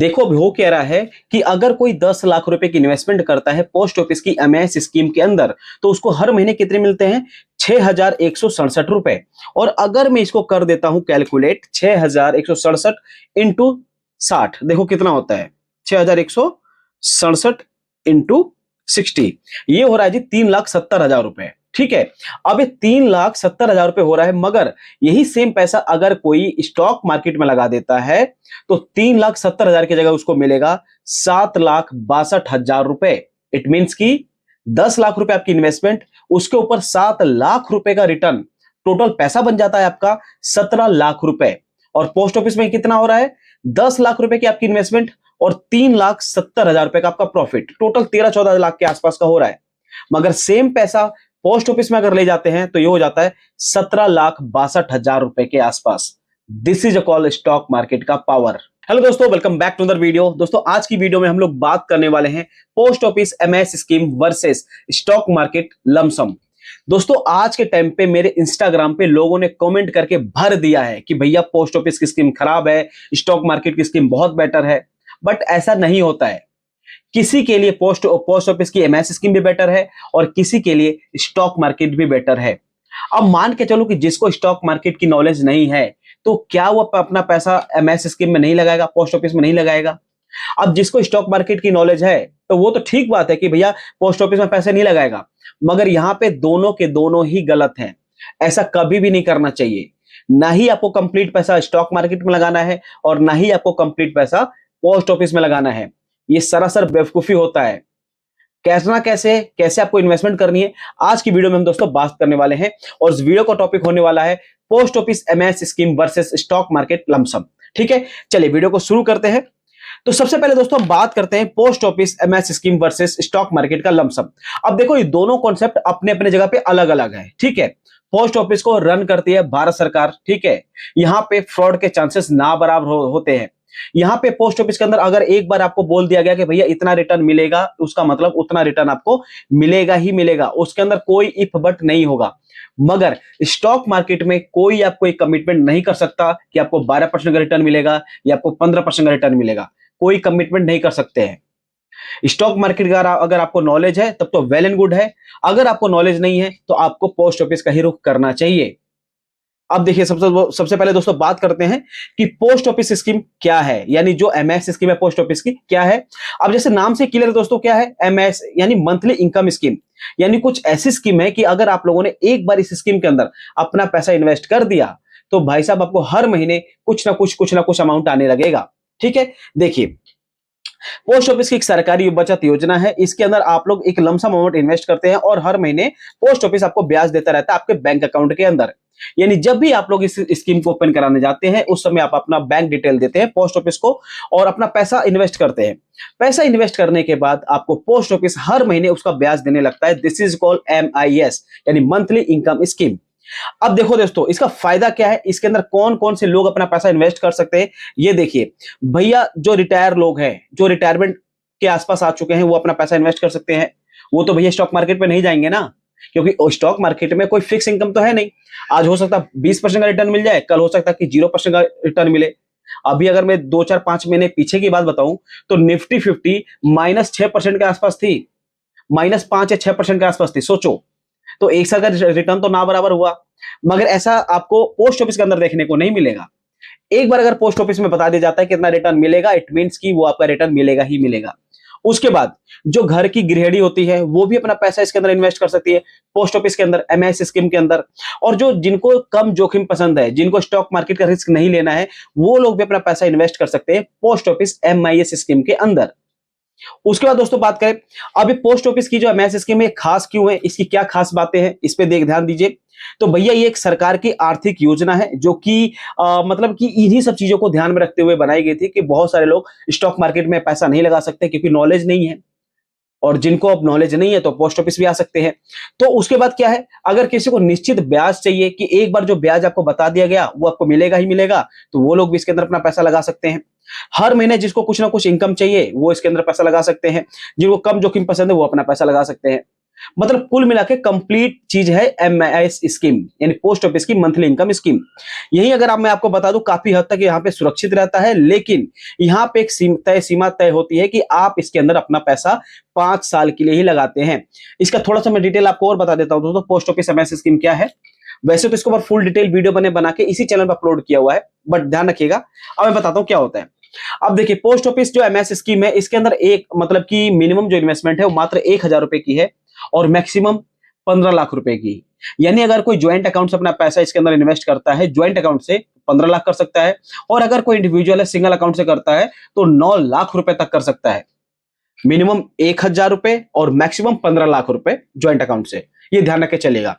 देखो अभी हो कह रहा है कि अगर कोई 10 लाख रुपए की इन्वेस्टमेंट करता है पोस्ट ऑफिस की एमआईएस स्कीम के अंदर तो उसको हर महीने कितने मिलते हैं? 6,167 रुपए। और अगर मैं इसको कर देता हूं कैलकुलेट 6,167 इंटू 60, देखो कितना होता है? 6,167 इंटू 60, ये हो रहा है जी 3,70,000 रुपए। ठीक है, अब ये 3,70,000 रुपए हो रहा है, मगर यही सेम पैसा अगर कोई स्टॉक मार्केट में लगा देता है तो 3,70,000 की जगह उसको मिलेगा 7,62,000 रुपए। इट मीन्स कि 10 लाख रुपए आपकी इन्वेस्टमेंट, उसके ऊपर 7 लाख रुपए का रिटर्न, टोटल पैसा बन जाता है आपका 17 लाख रुपए। और पोस्ट ऑफिस में कितना हो रहा है? 10 लाख रुपए की आपकी इन्वेस्टमेंट और 3,70,000 रुपए का आपका प्रॉफिट, टोटल 13-14 लाख के आसपास का हो रहा है। मगर सेम पैसा पोस्ट ऑफिस में अगर ले जाते हैं तो ये हो जाता है 17,62,000 रुपए के आसपास। This is a call stock market का पावर। हेलो दोस्तों, welcome back to another video. दोस्तों आज की वीडियो में हम लोग बात करने वाले हैं post office MIS scheme versus stock market lump sum. दोस्तों आज के टाइम पे मेरे इंस्टाग्राम पे लोगों ने कमेंट करके भर दिया है कि भैया पोस्ट ऑफिस की स्कीम खराब है, स्टॉक मार्केट की स्कीम बहुत बेटर है। बट ऐसा नहीं होता है। किसी के लिए पोस्ट ऑफिस की एमआईएस स्कीम भी बेटर है और किसी के लिए स्टॉक मार्केट भी बेटर है। अब मान के चलो कि जिसको स्टॉक मार्केट की नॉलेज नहीं है तो क्या वो अपना पैसा एमआईएस स्कीम में नहीं लगाएगा, पोस्ट ऑफिस में नहीं लगाएगा? अब जिसको स्टॉक मार्केट की नॉलेज है तो वो तो ठीक बात है कि भैया पोस्ट ऑफिस में पैसे नहीं लगाएगा, मगर यहां पे दोनों के दोनों ही गलत हैं। ऐसा कभी भी नहीं करना चाहिए। ना ही आपको कंप्लीट पैसा स्टॉक मार्केट में लगाना है और ना ही आपको कंप्लीट पैसा पोस्ट ऑफिस में लगाना है। ये सरासर बेवकूफी होता है। कैसे ना कैसे कैसे आपको इन्वेस्टमेंट करनी है, आज की वीडियो में हम दोस्तों बात करने वाले हैं। और इस वीडियो का टॉपिक होने वाला है post office MIS scheme versus stock market lump sum. ठीक है, चलिए वीडियो को शुरू करते हैं। तो सबसे पहले दोस्तों हम बात करते हैं post office MIS scheme versus stock market का लमसम। अब देखो ये दोनों कॉन्सेप्ट अपने अपने जगह पे अलग अलग है। ठीक है, पोस्ट ऑफिस को रन करती है भारत सरकार। ठीक है, यहां पे फ्रॉड के चांसेस ना बराबर होते हैं। यहां पे पोस्ट ऑफिस के अंदर अगर एक बार आपको बोल दिया गया कि भैया इतना रिटर्न मिलेगा, उसका मतलब उतना रिटर्न आपको मिलेगा ही मिलेगा, उसके अंदर कोई इफ बट नहीं होगा। मगर स्टॉक मार्केट में कोई आपको एक कमिटमेंट नहीं कर सकता कि आपको 12% का रिटर्न मिलेगा या आपको 15% का रिटर्न मिलेगा। कोई कमिटमेंट नहीं कर सकते हैं। स्टॉक मार्केट का अगर आपको नॉलेज है तब तो वेल एंड गुड है, अगर आपको नॉलेज नहीं है तो आपको पोस्ट ऑफिस का ही रुख करना चाहिए। अब देखिए सबसे पहले दोस्तों बात करते हैं कि पोस्ट ऑफिस स्कीम क्या है, यानी जो एमआईएस स्कीम है पोस्ट ऑफिस की क्या है। अब जैसे नाम से क्लियर है दोस्तों, क्या है एमआईएस? यानी मंथली इनकम स्कीम। यानी कुछ ऐसी स्कीम है कि अगर आप लोगों ने एक बार इस स्कीम के अंदर अपना पैसा इन्वेस्ट कर दिया तो भाई साहब आपको हर महीने कुछ ना कुछ अमाउंट आने लगेगा। ठीक है, देखिए पोस्ट ऑफिस की एक सरकारी बचत योजना है। इसके अंदर आप लोग एक लमसम अमाउंट इन्वेस्ट करते हैं और हर महीने पोस्ट ऑफिस आपको ब्याज देता रहता है आपके बैंक अकाउंट के अंदर। यानी जब भी आप लोग इस स्कीम को ओपन कराने जाते हैं उस समय आप अपना बैंक डिटेल देते हैं पोस्ट ऑफिस को और अपना पैसा इन्वेस्ट करते हैं। पैसा इन्वेस्ट करने के बाद आपको पोस्ट ऑफिस हर महीने उसका ब्याज देने लगता है। दिस इज कॉल्ड एमआईएस, यानी मंथली इनकम स्कीम। अब देखो दोस्तों इसका फायदा क्या है, इसके अंदर कौन कौन से लोग अपना पैसा इन्वेस्ट कर सकते हैं ये देखिए। भैया जो रिटायर लोग हैं, जो रिटायरमेंट के आसपास आ चुके हैं, वो अपना पैसा इन्वेस्ट कर सकते हैं। वो तो भैया स्टॉक मार्केट में नहीं जाएंगे ना, क्योंकि स्टॉक मार्केट में कोई फिक्स इनकम तो है नहीं। आज हो सकता है 20% का रिटर्न मिल जाए, कल हो सकता है कि 0% का रिटर्न मिले। अभी अगर मैं 2-4-5 महीने पीछे की बात बताऊं तो निफ्टी 50 -6% के आसपास थी, -5 या 6% के आसपास थी। सोचो, तो एक साल का रिटर्न तो ना बराबर हुआ। मगर ऐसा आपको पोस्ट ऑफिस के अंदर देखने को नहीं मिलेगा। एक बार अगर पोस्ट ऑफिस में बता दिया जाता है कितना रिटर्न मिलेगा, इट मींस कि वो आपका रिटर्न मिलेगा ही मिलेगा। उसके बाद जो घर की गृहिणी होती है वो भी अपना पैसा इसके अंदर इन्वेस्ट कर सकती है पोस्ट ऑफिस के अंदर एमआईएस स्कीम के अंदर। और जो जिनको कम जोखिम पसंद है, जिनको स्टॉक मार्केट का रिस्क नहीं लेना है, वो लोग भी अपना पैसा इन्वेस्ट कर सकते हैं पोस्ट ऑफिस एमआईएस स्कीम के अंदर। उसके बाद दोस्तों बात करें अभी पोस्ट ऑफिस की जो एमआईएस स्कीम है खास क्यों है, इसकी क्या खास बातें हैं, इस पे ध्यान दीजिए। तो भैया ये एक सरकार की आर्थिक योजना है जो कि मतलब कि इन्हीं सब चीजों को ध्यान में रखते हुए बनाई गई थी कि बहुत सारे लोग स्टॉक मार्केट में पैसा नहीं लगा सकते क्योंकि नॉलेज नहीं है, और जिनको अब नॉलेज नहीं है तो पोस्ट ऑफिस भी आ सकते हैं। तो उसके बाद क्या है, अगर किसी को निश्चित ब्याज चाहिए कि एक बार जो ब्याज आपको बता दिया गया वो आपको मिलेगा ही मिलेगा, तो वो लोग भी इसके अंदर अपना पैसा लगा सकते हैं। हर महीने जिसको कुछ ना कुछ इनकम चाहिए वो इसके अंदर पैसा लगा सकते हैं। जिनको कम जोखिम पसंद है वो अपना पैसा लगा सकते हैं। मतलब कुल मिला के कंप्लीट चीज है एमआईएस स्कीम, यानी पोस्ट ऑफिस की मंथली इनकम स्कीम। यही अगर मैं आपको बता दूं काफी हद तक यहाँ पे सुरक्षित रहता है, लेकिन यहाँ पे एक तय सीमा तय होती है कि आप इसके अंदर अपना पैसा 5 साल के लिए ही लगाते हैं। इसका थोड़ा सा मैं डिटेल आपको और बता देता हूं दोस्तों, पोस्ट ऑफिस एमआईएस स्कीम क्या है। वैसे तो इसके ऊपर फुल डिटेल वीडियो बना के इसी चैनल पर अपलोड किया हुआ है, बट ध्यान रखिएगा अब मैं बताता हूं क्या होता है। अब देखिए, पोस्ट ऑफिस जो एमआईएस स्कीम है इसके अंदर एक मतलब कि मिनिमम जो इन्वेस्टमेंट है वो मात्र 1,000 रुपए की है और मैक्सिमम 15 लाख रुपए की। यानी अगर कोई ज्वाइंट अकाउंट से अपना पैसा इसके अंदर इन्वेस्ट करता है, ज्वाइंट अकाउंट से 15 लाख कर सकता है, और अगर कोई इंडिविजुअल है सिंगल अकाउंट से करता है तो 9 लाख रुपए तक कर सकता है। मिनिमम 1,000 रुपए और मैक्सिमम 15 लाख रुपए ज्वाइंट अकाउंट से, ये ध्यान रख के चलेगा।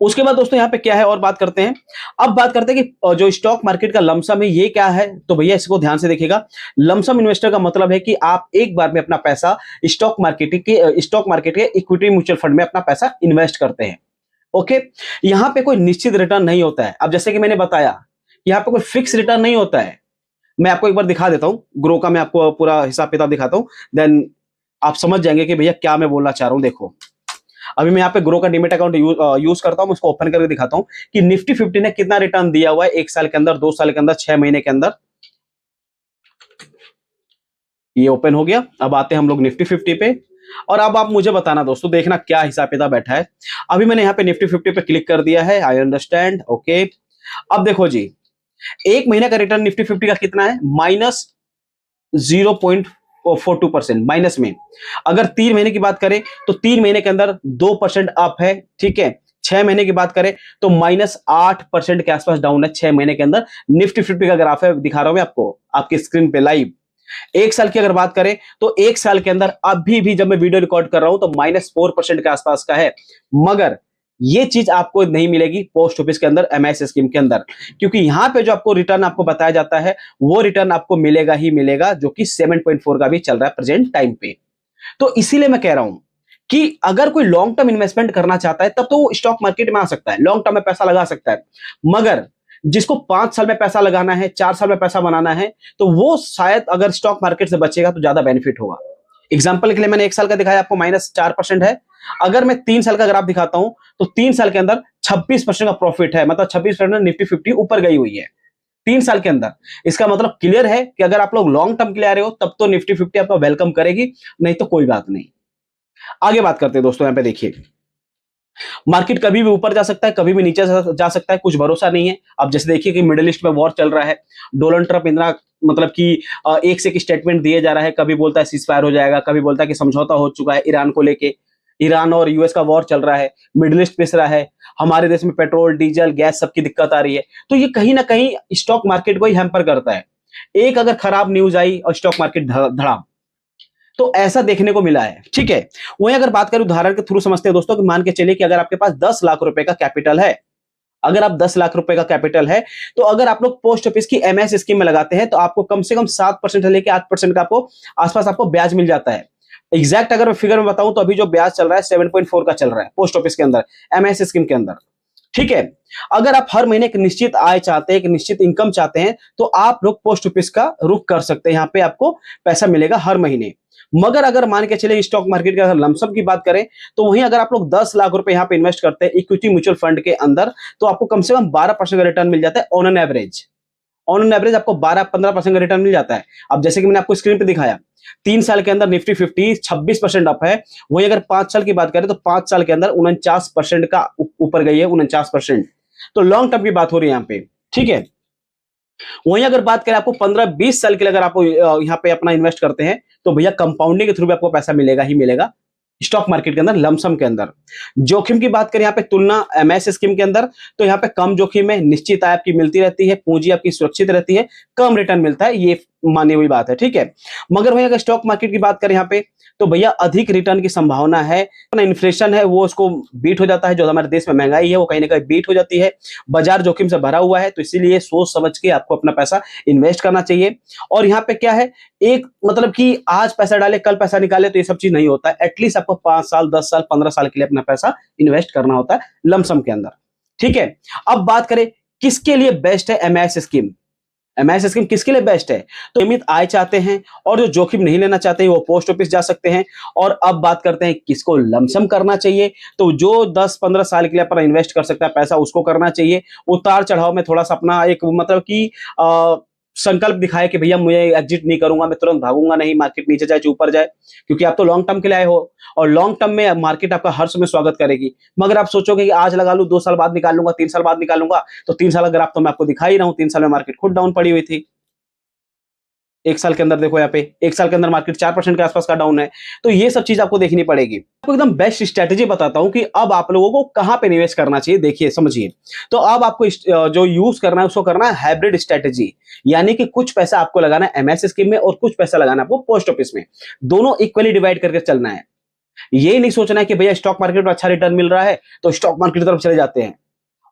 उसके बाद दोस्तों यहाँ पे क्या है और बात करते हैं। अब बात करते हैं कि जो स्टॉक मार्केट का लमसम है ये क्या है, तो भैया इसको ध्यान से देखिएगा। लमसम इन्वेस्टर का मतलब है कि आप एक बार में अपना पैसा स्टॉक मार्केट के इक्विटी म्यूचुअल फंड में अपना पैसा इन्वेस्ट करते हैं। ओके, यहां पे कोई निश्चित रिटर्न नहीं होता है। अब जैसे कि मैंने बताया, यहां पे कोई फिक्स रिटर्न नहीं होता है। मैं आपको एक बार दिखा देता हूं, ग्रो का मैं आपको पूरा हिसाब किताब दिखाता हूं, देन आप समझ जाएंगे कि भैया क्या मैं बोलना चाह रहा हूं। देखो, अभी मैं यहाँ पे ग्रो का डीमेट अकाउंट यूज करता हूं, उसको ओपन करके दिखाता हूं कि निफ्टी 50 ने कितना रिटर्न दिया हुआ है 1 साल के अंदर, 2 साल के अंदर, 6 महीने के अंदर। ये ओपन हो गया। अब आते हैं हम लोग निफ्टी 50 पे, और अब आप मुझे बताना दोस्तों, देखना क्या हिसाब किताब बैठा है। अभी मैंने यहाँ पे निफ्टी 50 पे क्लिक कर दिया है, आई अंडरस्टैंड, ओके। अब देखो जी, 1 महीने का रिटर्न निफ्टी 50 का कितना है, -0.42% माइनस में। अगर 3 महीने की बात करें तो 3 महीने के अंदर 2% अप है, ठीक है। 6 महीने की बात करें तो -8% के आसपास डाउन है 6 महीने के अंदर। निफ्टी 50 का ग्राफ है, दिखा रहा हूं मैं आपको आपकी स्क्रीन पे लाइव। 1 साल की अगर बात करें तो 1 साल के अंदर अभी भी जब मैं वीडियो रिकॉर्ड कर रहा हूं तो -4% के आसपास का है। मगर ये चीज आपको नहीं मिलेगी पोस्ट ऑफिस के अंदर एमआईएस स्कीम के अंदर, क्योंकि यहां पे जो आपको रिटर्न आपको बताया जाता है वो रिटर्न आपको मिलेगा ही मिलेगा, जो कि 7.4 का भी चल रहा है प्रेजेंट टाइम पे। तो इसीलिए मैं कह रहा हूं कि अगर कोई लॉन्ग टर्म इन्वेस्टमेंट करना चाहता है तब तो वो स्टॉक मार्केट में आ सकता है, लॉन्ग टर्म में पैसा लगा सकता है। मगर जिसको 5 साल में पैसा लगाना है, 4 साल में पैसा बनाना है, तो वो शायद अगर स्टॉक मार्केट से बचेगा तो ज्यादा बेनिफिट होगा। एग्जाम्पल के लिए मैंने 1 साल का दिखाया आपको, -4% है। अगर मैं 3 साल का ग्राफ दिखाता हूं तो 3 साल के अंदर 26% का प्रॉफिट है, मतलब 26% निफ्टी 50 ऊपर गई हुई है 3 साल के अंदर। इसका मतलब क्लियर है कि अगर आप लोग लॉन्ग टर्म के लिए आ रहे हो तब तो निफ्टी 50 आपका वेलकम करेगी, नहीं तो कोई बात नहीं। आगे बात करते हैं दोस्तों, यहां पे देखिए, मार्केट कभी भी ऊपर जा सकता है, कभी भी नीचे जा सकता है, कुछ भरोसा नहीं है। अब जैसे देखिए कि मिडिल ईस्ट में वॉर चल रहा है, डोनाल्ड ट्रंप इंदिरा मतलब कि एक से एक स्टेटमेंट दिए जा रहा है, कभी बोलता है सीज फायर हो जाएगा, कभी बोलता है कि समझौता हो चुका है ईरान को लेके। ईरान और यूएस का वॉर चल रहा है, मिडिल ईस्ट पिस रहा है, हमारे देश में पेट्रोल डीजल गैस सबकी दिक्कत आ रही है। तो ये कहीं ना कहीं स्टॉक मार्केट को ही हैम्पर करता है। एक अगर खराब न्यूज आई और स्टॉक मार्केट धड़ा, तो ऐसा देखने को मिला है, ठीक है। वहीं अगर बात करें उदाहरण के थ्रू समझते हैं दोस्तों, कि मान के चलिए कि अगर आपके पास 10 लाख रुपए का कैपिटल है, अगर आप 10 लाख रुपए का कैपिटल है, तो अगर आप लोग पोस्ट ऑफिस की एमआईएस स्कीम में लगाते हैं तो आपको कम से कम 7% से लेकर 8% का आपको आसपास आपको ब्याज मिल जाता है। एग्जैक्ट अगर मैं फिगर में बताऊं तो अभी जो ब्याज चल रहा है 7.4 का चल रहा है पोस्ट ऑफिस के अंदर, एमआईएस स्कीम के अंदर, ठीक है। अगर आप हर महीने एक निश्चित आय चाहते हैं, एक निश्चित इनकम चाहते हैं, तो आप लोग पोस्ट ऑफिस का रुख कर सकते हैं, यहां पे आपको पैसा मिलेगा हर महीने। मगर अगर मान के चले स्टॉक मार्केट के अगर लमसम की बात करें तो वहीं अगर आप लोग 10 लाख रुपए यहां पे इन्वेस्ट करते हैं इक्विटी म्यूचुअल फंड के अंदर, तो आपको कम से कम 12% का रिटर्न मिल जाता है on an average. On an average आपको 12-15% का रिटर्न मिल जाता है। अब जैसे कि मैंने आपको स्क्रीन पे दिखाया, 3 साल के अंदर निफ्टी 50 26% अप है। वहीं अगर 5 साल की बात करें तो 5 साल के अंदर 49% का ऊपर गई है, 49%। तो लॉन्ग टर्म की बात हो रही है यहाँ पे, ठीक है। वहीं अगर बात करें आपको 15-20 साल के लिए अगर आप यहाँ पे अपना इन्वेस्ट करते हैं तो भैया कंपाउंडिंग के थ्रू भी आपको पैसा मिलेगा ही मिलेगा स्टॉक मार्केट के अंदर लमसम के अंदर। जोखिम की बात करें यहाँ पे तुलना एमआईएस स्कीम के अंदर, तो यहाँ पे कम जोखिम है, निश्चित आय आपकी मिलती रहती है, पूंजी आपकी सुरक्षित रहती है, कम रिटर्न मिलता है, ये मानी हुई बात है, ठीक है। मगर वहीं अगर स्टॉक मार्केट की बात करें यहाँ पे, तो भैया अधिक रिटर्न की संभावना है। इन्फ्लेशन है वो उसको बीट हो जाता है, जो हमारे देश में महंगाई है वो कहीं ना कहीं बीट हो जाती है। बाजार जोखिम से भरा हुआ है, तो इसीलिए सोच समझ के आपको अपना पैसा इन्वेस्ट करना चाहिए। और यहाँ पे क्या है, एक मतलब कि आज पैसा डाले कल पैसा निकाले, तो ये सब चीज नहीं होता है। एटलीस्ट आपको 5 साल 10 साल 15 साल के लिए अपना पैसा इन्वेस्ट करना होता है लमसम के अंदर, ठीक है। अब बात करें किसके लिए बेस्ट है एमआईएस स्कीम। एमआईएस स्कीम किसके लिए बेस्ट है? तो नियमित आय चाहते हैं और जो जोखिम नहीं लेना चाहते हैं वो पोस्ट ऑफिस जा सकते हैं। और अब बात करते हैं किसको लमसम करना चाहिए, तो जो 10-15 साल के लिए अपना इन्वेस्ट कर सकता है पैसा उसको करना चाहिए। उतार चढ़ाव में थोड़ा सा अपना एक मतलब कि संकल्प दिखाए कि भैया मुझे एग्जिट नहीं करूंगा, मैं तुरंत भागूंगा नहीं, मार्केट नीचे जाए ऊपर जाए, क्योंकि आप तो लॉन्ग टर्म के लिए आए हो और लॉन्ग टर्म में मार्केट आपका हर समय स्वागत करेगी। मगर आप सोचोगे कि आज लगा लूं, 2 साल बाद निकाल लूंगा, 3 साल बाद निकाल लूंगा, तो 3 साल अगर आप तो मैं आपको दिखा ही रहा हूं, 3 साल में मार्केट खुद डाउन पड़ी हुई थी। 1 साल के अंदर देखो यहाँ पे 1 साल के अंदर मार्केट 4% के आसपास का डाउन है। तो ये सब चीज आपको देखनी पड़ेगी। आपको एकदम बेस्ट स्ट्रेटेजी बताता हूं कि अब आप लोगों को कहां पे निवेश करना चाहिए, देखिए समझिए। तो अब आपको जो यूज करना है उसको करना है हाइब्रिड स्ट्रेटेजी, यानी कि कुछ पैसा आपको लगाना है एमआईएस स्कीम में और कुछ पैसा लगाना है आपको पोस्ट ऑफिस में। दोनों इक्वली डिवाइड करके चलना है। ये नहीं सोचना है कि भैया स्टॉक मार्केट में अच्छा रिटर्न मिल रहा है तो स्टॉक मार्केट की तरफ चले जाते हैं,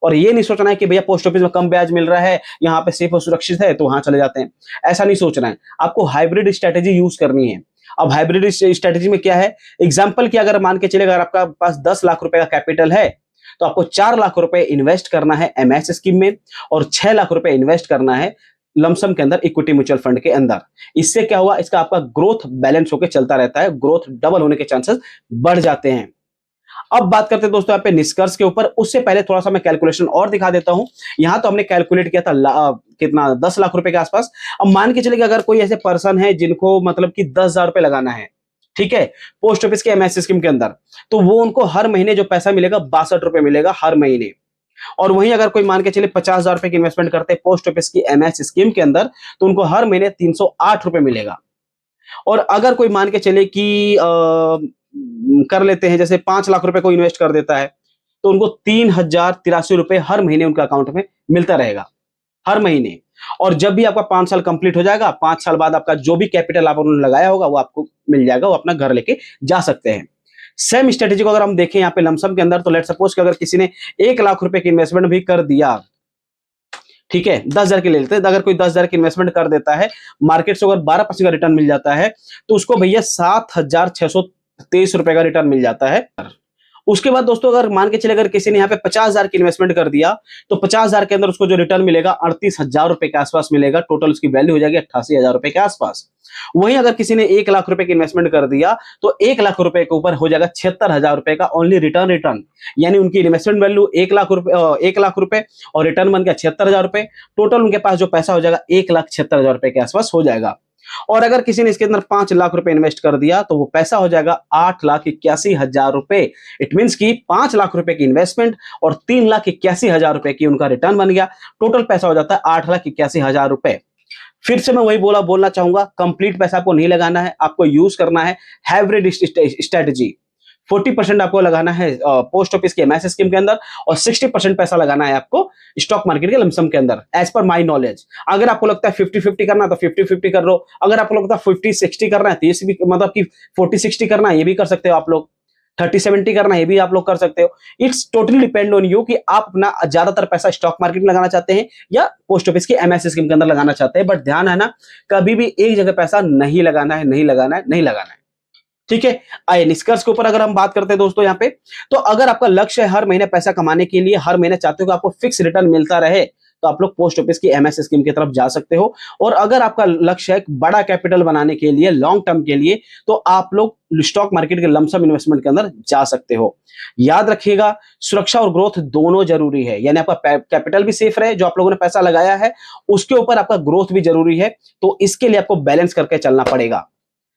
और ये नहीं सोचना है कि भैया पोस्ट ऑफिस में कम ब्याज मिल रहा है, यहाँ पे सेफ और सुरक्षित है तो वहां चले जाते हैं। ऐसा नहीं सोचना है, आपको हाइब्रिड स्ट्रेटेजी यूज करनी है। अब हाइब्रिड स्ट्रेटेजी में क्या है, एग्जांपल की अगर मान के चले अगर आपका पास 10 लाख रुपए का कैपिटल है तो आपको 4 लाख रुपए इन्वेस्ट करना है एमएस स्कीम में और 6 लाख रुपए इन्वेस्ट करना है लमसम के अंदर इक्विटी म्यूचुअल फंड के अंदर। इससे क्या हुआ, इसका आपका ग्रोथ बैलेंस होकर चलता रहता है, ग्रोथ डबल होने के चांसेस बढ़ जाते हैं। अब बात करते हैं दोस्तों यहाँ पे निष्कर्ष के ऊपर, उससे पहले थोड़ा सा मैं कैलकुलेशन और दिखा देता हूं। यहां तो हमने कैलकुलेट किया था कितना 10 लाख रुपए के आसपास। अब मान के चले कि अगर कोई ऐसे पर्सन है जिनको मतलब कि 10,000 रुपए लगाना है, ठीक है, पोस्ट ऑफिस के एमएस स्कीम के अंदर, तो वो उनको हर महीने जो पैसा मिलेगा 62 रुपए मिलेगा हर महीने। और वहीं अगर कोई मान के चले 50,000 रुपए की इन्वेस्टमेंट करते हैं पोस्ट ऑफिस की एमएस स्कीम के अंदर, तो उनको हर महीने 308 रुपए मिलेगा। और अगर कोई मान के चले कि कर लेते हैं जैसे 5 लाख रुपए को इन्वेस्ट कर देता है, तो उनको 3,083 रुपए हर महीने उनके अकाउंट में मिलता रहेगा हर महीने। और जब भी आपका 5 साल कंप्लीट हो जाएगा, 5 साल बाद आपका जो भी कैपिटल आप उन्होंने लगाया होगा वो आपको मिल जाएगा, वो अपना घर लेके जा सकते हैं। सेम स्ट्रेटेजी को अगर हम देखें यहाँ पे लमसम के अंदर, तो लेट सपोज कि अगर किसी ने 1 लाख रुपए की इन्वेस्टमेंट भी कर दिया, ठीक है, 10,000 के ले लेते हैं, अगर कोई 10,000 की इन्वेस्टमेंट कर देता है, मार्केट से अगर 12% का रिटर्न मिल जाता है, तो उसको भैया 7,623 रुपए का रिटर्न मिल जाता है। उसके बाद दोस्तों अगर मान के चले अगर किसी ने यहाँ पे 50,000 की इन्वेस्टमेंट कर दिया, तो 50,000 के अंदर उसको जो रिटर्न मिलेगा 38,000 रुपए के आसपास मिलेगा, टोटल उसकी वैल्यू हो जाएगी 88,000 रुपए के आसपास। वहीं अगर किसी ने 1 लाख रुपए की इन्वेस्टमेंट कर दिया, तो 1 लाख रुपए के ऊपर हो जाएगा 76,000 रुपए का ओनली रिटर्न, यानी उनकी इन्वेस्टमेंट वैल्यू 1 लाख रुपए और रिटर्न बन गया 76,000 रुपए। टोटल उनके पास जो पैसा हो जाएगा 1,76,000 रुपए के आसपास हो जाएगा। और अगर किसी ने इसके अंदर 5 लाख रुपए इन्वेस्ट कर दिया, तो वो पैसा हो जाएगा 8,81,000 रुपए। इट मींस की 5 लाख रुपए की इन्वेस्टमेंट और 3,81,000 रुपए की उनका रिटर्न बन गया, टोटल पैसा हो जाता है 8,81,000 रुपए। फिर से मैं वही बोलना चाहूंगा, कंप्लीट पैसा आपको नहीं लगाना है, आपको यूज करना है हाइब्रिड स्ट्रेटेजी। 40% आपको लगाना है पोस्ट ऑफिस के एमआईएस स्कीम के अंदर और 60% पैसा लगाना है आपको स्टॉक मार्केट के लमसम के अंदर, एज पर माई नॉलेज। अगर आपको लगता है 50-50 करना तो 50-50 कर लो, अगर आपको लगता है 50-60 करना है तो ये भी मतलब कि 40-60 करना है ये भी कर सकते हो आप लोग, 30-70 करना है ये भी आप लोग कर सकते हो। It's totally depend on you कि आप अपना ज्यादातर पैसा स्टॉक मार्केट में लगाना चाहते हैं या पोस्ट ऑफिस की एमआईएस स्कीम के अंदर लगाना चाहते हैं। बट ध्यान है ना, कभी भी एक जगह पैसा नहीं लगाना है, नहीं लगाना है, नहीं लगाना है, ठीक है। आइए निष्कर्ष के ऊपर अगर हम बात करते हैं दोस्तों यहाँ पे, तो अगर आपका लक्ष्य है हर महीने पैसा कमाने के लिए, हर महीने चाहते हो कि आपको फिक्स रिटर्न मिलता रहे, तो आप लोग पोस्ट ऑफिस की एमएस स्कीम की तरफ जा सकते हो। और अगर आपका लक्ष्य है बड़ा कैपिटल बनाने के लिए, लॉन्ग टर्म के लिए, तो आप लोग स्टॉक मार्केट के लमसम इन्वेस्टमेंट के अंदर जा सकते हो। याद रखिएगा, सुरक्षा और ग्रोथ दोनों जरूरी है, यानी आपका कैपिटल भी सेफ रहे, जो आप लोगों ने पैसा लगाया है उसके ऊपर आपका ग्रोथ भी जरूरी है, तो इसके लिए आपको बैलेंस करके चलना पड़ेगा।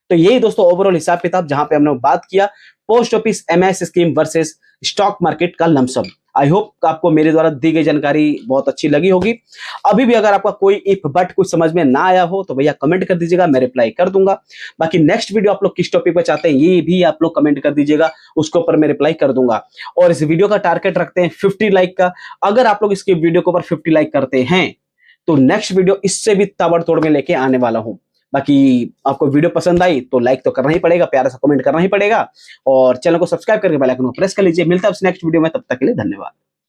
तो यही दोस्तों ओवरऑल हिसाब किताब जहां पे हमने बात किया post office MIS scheme versus stock market का लमसम। आई होप आपको मेरे द्वारा दी गई जानकारी बहुत अच्छी लगी होगी। अभी भी अगर आपका कोई इफ बट कुछ समझ में ना आया हो तो भैया कमेंट कर दीजिएगा, मैं रिप्लाई कर दूंगा। बाकी नेक्स्ट वीडियो आप लोग किस टॉपिक पर चाहते हैं ये भी आप लोग कमेंट कर दीजिएगा, उसके ऊपर मैं रिप्लाई कर दूंगा। और इस वीडियो का टारगेट रखते हैं 50 लाइक का। अगर आप लोग इसके वीडियो के ऊपर 50 लाइक करते हैं तो नेक्स्ट वीडियो इससे भी ताबड़तोड़ में लेके आने वाला हूं। बाकी आपको वीडियो पसंद आई तो लाइक तो करना ही पड़ेगा, प्यारा सा कमेंट करना ही पड़ेगा और चैनल को सब्सक्राइब करके बेल आइकन को प्रेस कर लीजिए। मिलता है नेक्स्ट वीडियो में, तब तक के लिए धन्यवाद।